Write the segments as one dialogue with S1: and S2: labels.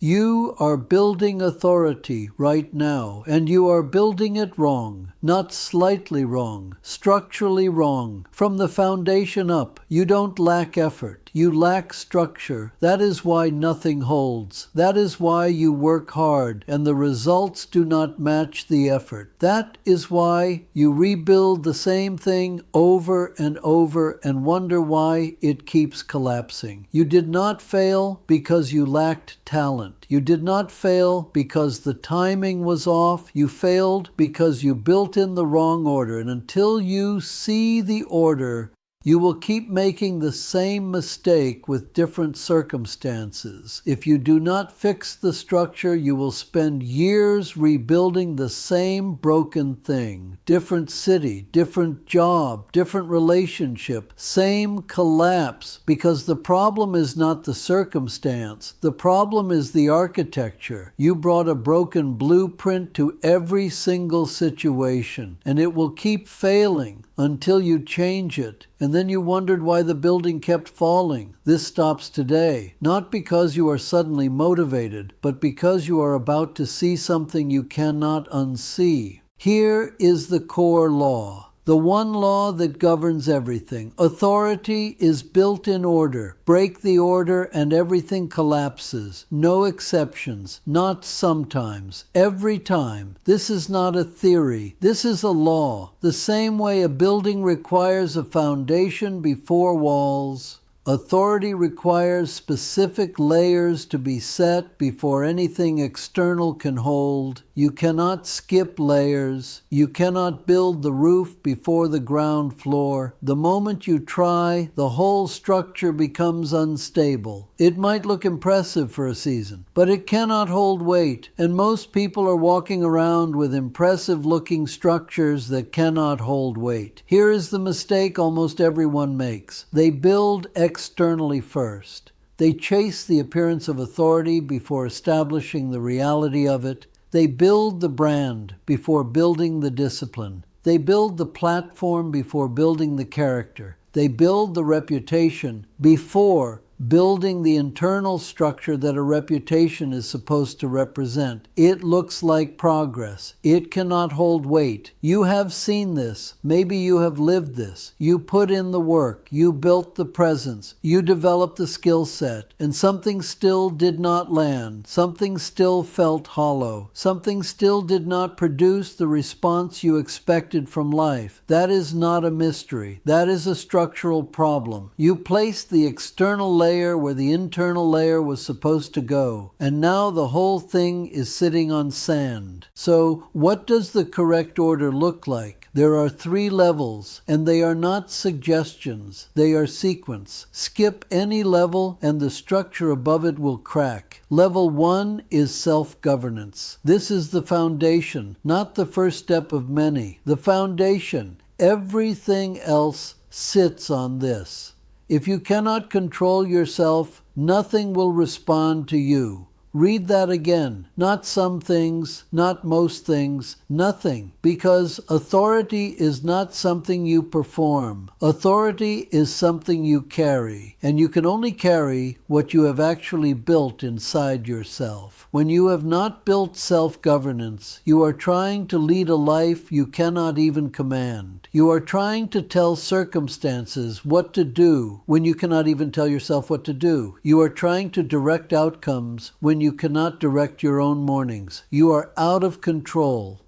S1: You are building authority right now, and you are building it wrong, not slightly wrong, structurally wrong. From the foundation up, you don't lack effort. You lack structure. That is why nothing holds. That is why you work hard, and the results do not match the effort. That is why you rebuild the same thing over and over and wonder why it keeps collapsing. You did not fail because you lacked talent. You did not fail because the timing was off. You failed because you built in the wrong order. And until you see the order, you will keep making the same mistake with different circumstances. If you do not fix the structure, you will spend years rebuilding the same broken thing. Different city, different job, different relationship, same collapse. Because the problem is not the circumstance. The problem is the architecture. You brought a broken blueprint to every single situation, and it will keep failing until you change it. And then you wondered why the building kept falling. This stops today, not because you are suddenly motivated, but because you are about to see something you cannot unsee. Here is the core law. The one law that governs everything. Authority is built in order. Break the order and everything collapses. No exceptions. Not sometimes. Every time. This is not a theory. This is a law. The same way a building requires a foundation before walls, authority requires specific layers to be set before anything external can hold. You cannot skip layers. You cannot build the roof before the ground floor. The moment you try, the whole structure becomes unstable. It might look impressive for a season, but it cannot hold weight, and most people are walking around with impressive-looking structures that cannot hold weight. Here is the mistake almost everyone makes. They build externally first. They chase the appearance of authority before establishing the reality of it. They build the brand before building the discipline. They build the platform before building the character. They build the reputation before building the internal structure that a reputation is supposed to represent. It looks like progress. It cannot hold weight. You have seen this. Maybe you have lived this. You put in the work. You built the presence. You developed the skill set. And something still did not land. Something still felt hollow. Something still did not produce the response you expected from life. That is not a mystery. That is a structural problem. You placed the external layer where the internal layer was supposed to go, and now the whole thing is sitting on sand. So, what does the correct order look like? There are 3 levels, and they are not suggestions. They are sequence. Skip any level, and the structure above it will crack. Level 1 is self-governance. This is the foundation, not the first step of many. The foundation. Everything else sits on this. If you cannot control yourself, nothing will respond to you. Read that again. Not some things, not most things, nothing. Because authority is not something you perform. Authority is something you carry. And you can only carry what you have actually built inside yourself. When you have not built self-governance, you are trying to lead a life you cannot even command. You are trying to tell circumstances what to do when you cannot even tell yourself what to do. You are trying to direct outcomes when you cannot direct your own mornings. You are out of control.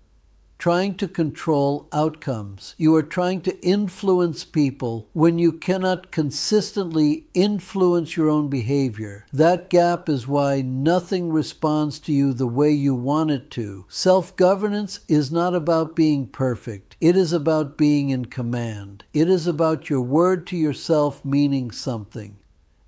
S1: Trying to control outcomes. You are trying to influence people when you cannot consistently influence your own behavior. That gap is why nothing responds to you the way you want it to. Self-governance is not about being perfect. It is about being in command. It is about your word to yourself meaning something.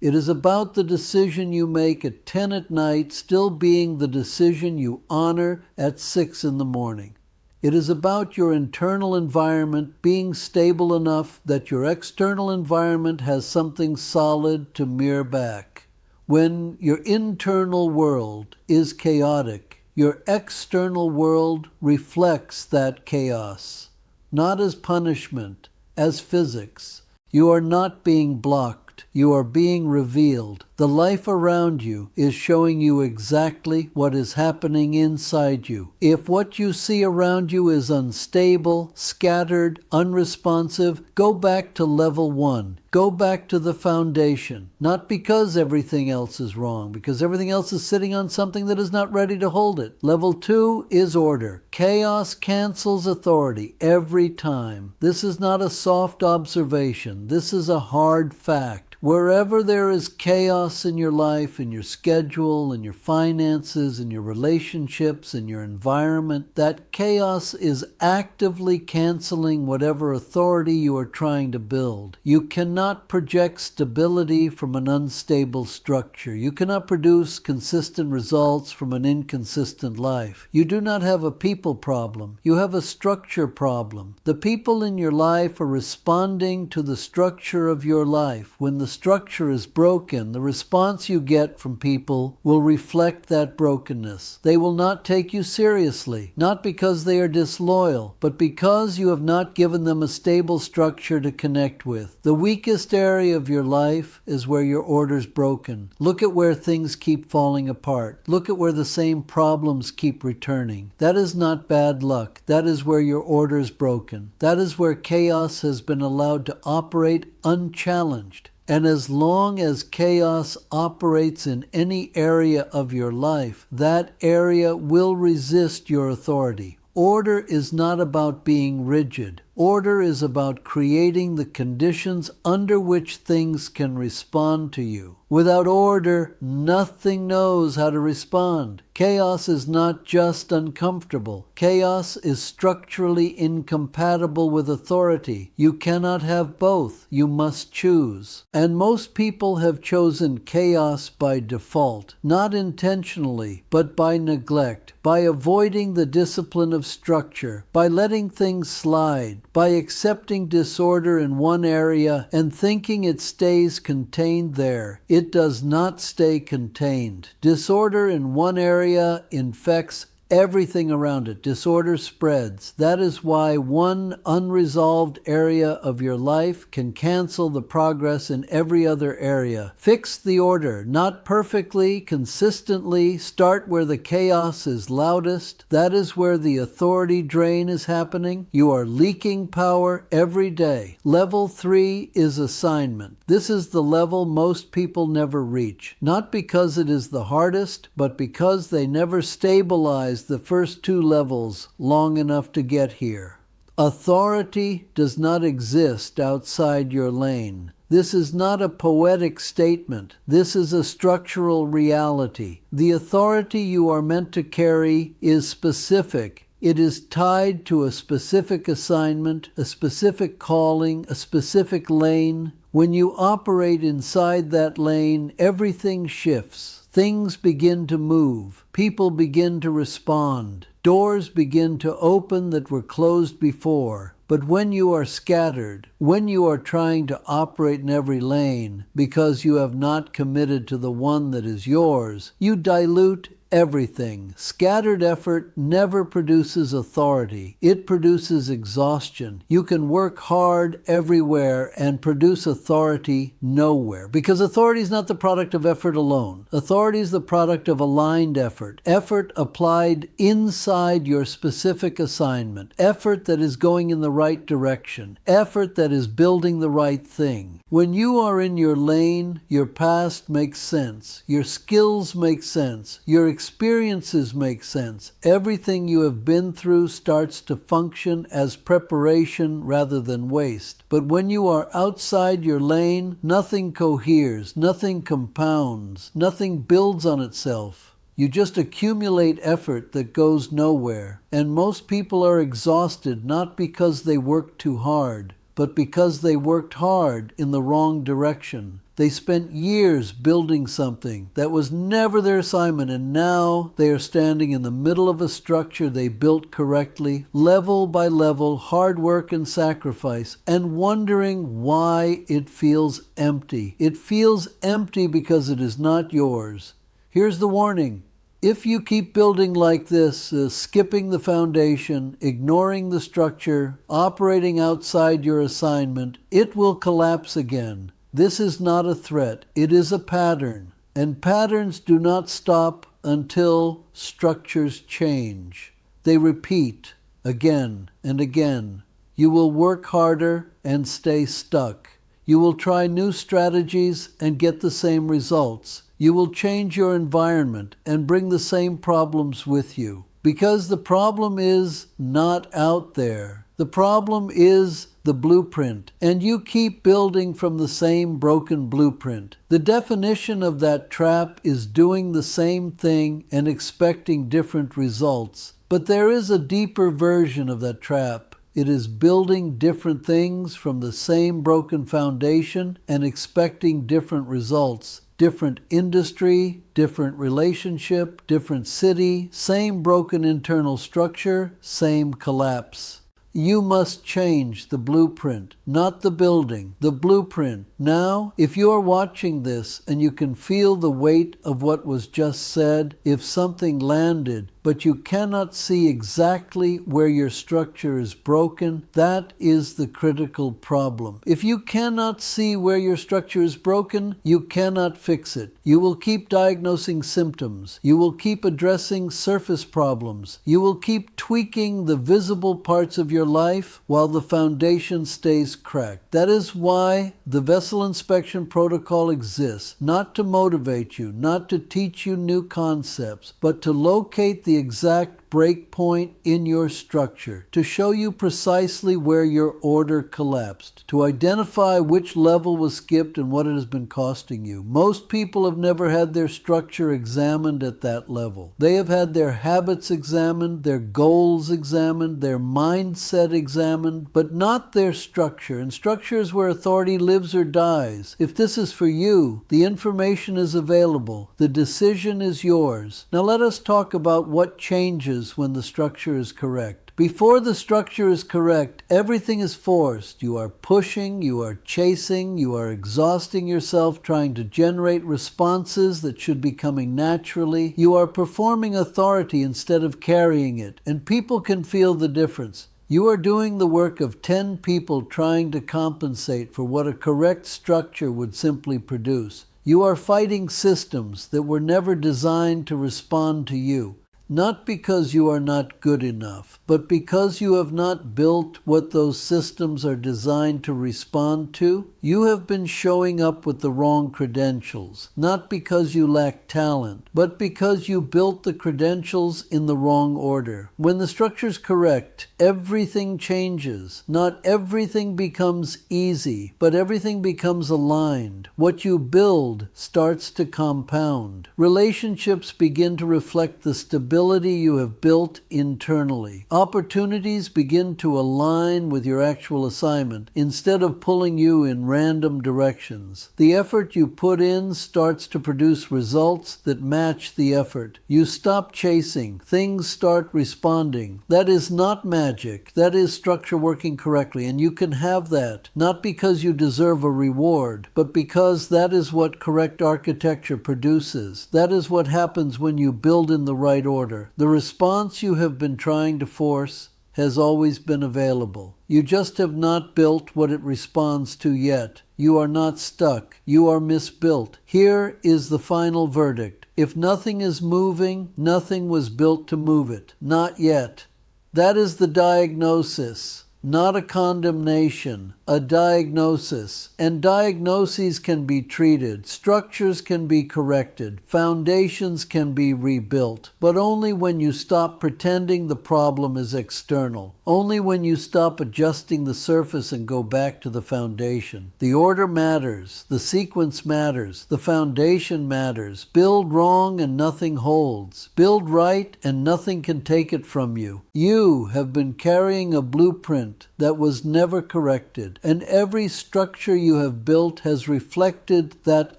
S1: It is about the decision you make at 10 at night still being the decision you honor at 6 in the morning. It is about your internal environment being stable enough that your external environment has something solid to mirror back. When your internal world is chaotic, your external world reflects that chaos. Not as punishment, as physics. You are not being blocked. You are being revealed. The life around you is showing you exactly what is happening inside you. If what you see around you is unstable, scattered, unresponsive, go back to level 1. Go back to the foundation, not because everything else is wrong, because everything else is sitting on something that is not ready to hold it. Level 2 is order. Chaos cancels authority every time. This is not a soft observation. This is a hard fact. Wherever there is chaos in your life, in your schedule, in your finances, in your relationships, in your environment, that chaos is actively canceling whatever authority you are trying to build. You cannot project stability from an unstable structure. You cannot produce consistent results from an inconsistent life. You do not have a people problem. You have a structure problem. The people in your life are responding to the structure of your life. When the structure is broken, the response you get from people will reflect that brokenness. They will not take you seriously, not because they are disloyal, but because you have not given them a stable structure to connect with. The weakest area of your life is where your order's broken. Look at where things keep falling apart. Look at where the same problems keep returning. That is not bad luck. That is where your order's broken. That is where chaos has been allowed to operate unchallenged. And as long as chaos operates in any area of your life, that area will resist your authority. Order is not about being rigid. Order is about creating the conditions under which things can respond to you. Without order, nothing knows how to respond. Chaos is not just uncomfortable. Chaos is structurally incompatible with authority. You cannot have both. You must choose. And most people have chosen chaos by default, not intentionally, but by neglect, by avoiding the discipline of structure, by letting things slide, by accepting disorder in one area and thinking it stays contained there. It does not stay contained. Disorder in one area infects everything around it. Disorder spreads. That is why one unresolved area of your life can cancel the progress in every other area. Fix the order, not perfectly, consistently. Start where the chaos is loudest. That is where the authority drain is happening. You are leaking power every day. Level 3 is assignment. This is the level most people never reach, not because it is the hardest, but because they never stabilize the first 2 levels long enough to get here. Authority does not exist outside your lane. This is not a poetic statement. This is a structural reality. The authority you are meant to carry is specific. It is tied to a specific assignment, a specific calling, a specific lane. When you operate inside that lane, everything shifts. Things begin to move. People begin to respond. Doors begin to open that were closed before. But when you are scattered, when you are trying to operate in every lane because you have not committed to the one that is yours, you dilute everything. Scattered effort never produces authority. It produces exhaustion. You can work hard everywhere and produce authority nowhere, because authority is not the product of effort alone. Authority is the product of aligned effort. Effort applied inside your specific assignment. Effort that is going in the right direction. Effort that is building the right thing. When you are in your lane, your past makes sense. Your skills make sense. Your experiences make sense. Everything you have been through starts to function as preparation rather than waste. But when you are outside your lane, nothing coheres, nothing compounds, nothing builds on itself. You just accumulate effort that goes nowhere. And most people are exhausted not because they worked too hard, but because they worked hard in the wrong direction. They spent years building something that was never their assignment, and now they are standing in the middle of a structure they built correctly, level by level, hard work and sacrifice, and wondering why it feels empty. It feels empty because it is not yours. Here's the warning. If you keep building like this, skipping the foundation, ignoring the structure, operating outside your assignment, it will collapse again. This is not a threat. It is a pattern. And patterns do not stop until structures change. They repeat again and again. You will work harder and stay stuck. You will try new strategies and get the same results. You will change your environment and bring the same problems with you. Because the problem is not out there. The problem is the blueprint, and you keep building from the same broken blueprint. The definition of that trap is doing the same thing and expecting different results. But there is a deeper version of that trap. It is building different things from the same broken foundation and expecting different results. Different industry, different relationship, different city, same broken internal structure, same collapse. You must change the blueprint, not the building, the blueprint. Now, if you are watching this and you can feel the weight of what was just said, if something landed, but you cannot see exactly where your structure is broken, that is the critical problem. If you cannot see where your structure is broken, you cannot fix it. You will keep diagnosing symptoms. You will keep addressing surface problems. You will keep tweaking the visible parts of your life while the foundation stays cracked. That is why the vessel inspection protocol exists, not to motivate you, not to teach you new concepts, but to locate the exact break point in your structure, to show you precisely where your order collapsed, to identify which level was skipped and what it has been costing you. Most people have never had their structure examined at that level. They have had their habits examined, their goals examined, their mindset examined, but not their structure. And structure is where authority lives or dies. If this is for you, the information is available. The decision is yours. Now let us talk about what changes when the structure is correct. Before the structure is correct, everything is forced. You are pushing, you are chasing, you are exhausting yourself trying to generate responses that should be coming naturally. You are performing authority instead of carrying it, and people can feel the difference. You are doing the work of 10 people trying to compensate for what a correct structure would simply produce. You are fighting systems that were never designed to respond to you. Not because you are not good enough, but because you have not built what those systems are designed to respond to. You have been showing up with the wrong credentials, not because you lack talent, but because you built the credentials in the wrong order. When the structure is correct, everything changes. Not everything becomes easy, but everything becomes aligned. What you build starts to compound. Relationships begin to reflect the stability you have built internally. Opportunities begin to align with your actual assignment instead of pulling you in random directions. The effort you put in starts to produce results that match the effort. You stop chasing. Things start responding. That is not magic. That is structure working correctly, and you can have that, not because you deserve a reward, but because that is what correct architecture produces. That is what happens when you build in the right order. The response you have been trying to force has always been available. You just have not built what it responds to yet. You are not stuck. You are misbuilt. Here is the final verdict. If nothing is moving, nothing was built to move it. Not yet. That is the diagnosis, not a condemnation, a diagnosis. And diagnoses can be treated, structures can be corrected, foundations can be rebuilt, but only when you stop pretending the problem is external, only when you stop adjusting the surface and go back to the foundation. The order matters, the sequence matters, the foundation matters. Build wrong and nothing holds. Build right and nothing can take it from you. You have been carrying a blueprint that was never corrected, and every structure you have built has reflected that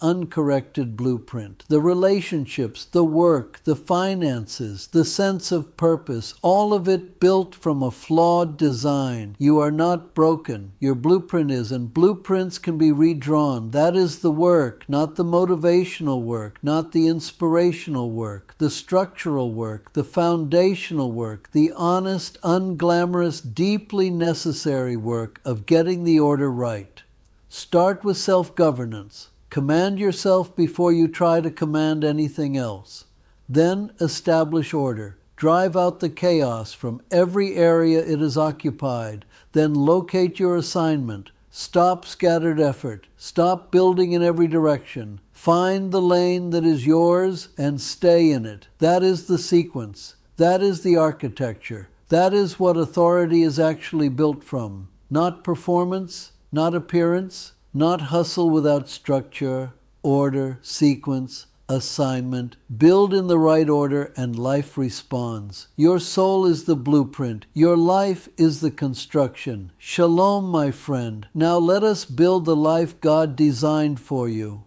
S1: uncorrected blueprint. The relationships, the work, the finances, the sense of purpose, all of it built from a flawed design. You are not broken. Your blueprint is, and blueprints can be redrawn. That is the work, not the motivational work, not the inspirational work, the structural work, the foundational work, the honest, unglamorous, deeply necessary work of getting the order right. Start with self-governance. Command yourself before you try to command anything else. Then establish order. Drive out the chaos from every area it has occupied. Then locate your assignment. Stop scattered effort. Stop building in every direction. Find the lane that is yours and stay in it. That is the sequence. That is the architecture. That is what authority is actually built from. Not performance, not appearance, not hustle without structure, order, sequence, assignment. Build in the right order and life responds. Your soul is the blueprint. Your life is the construction. Shalom, my friend. Now let us build the life God designed for you.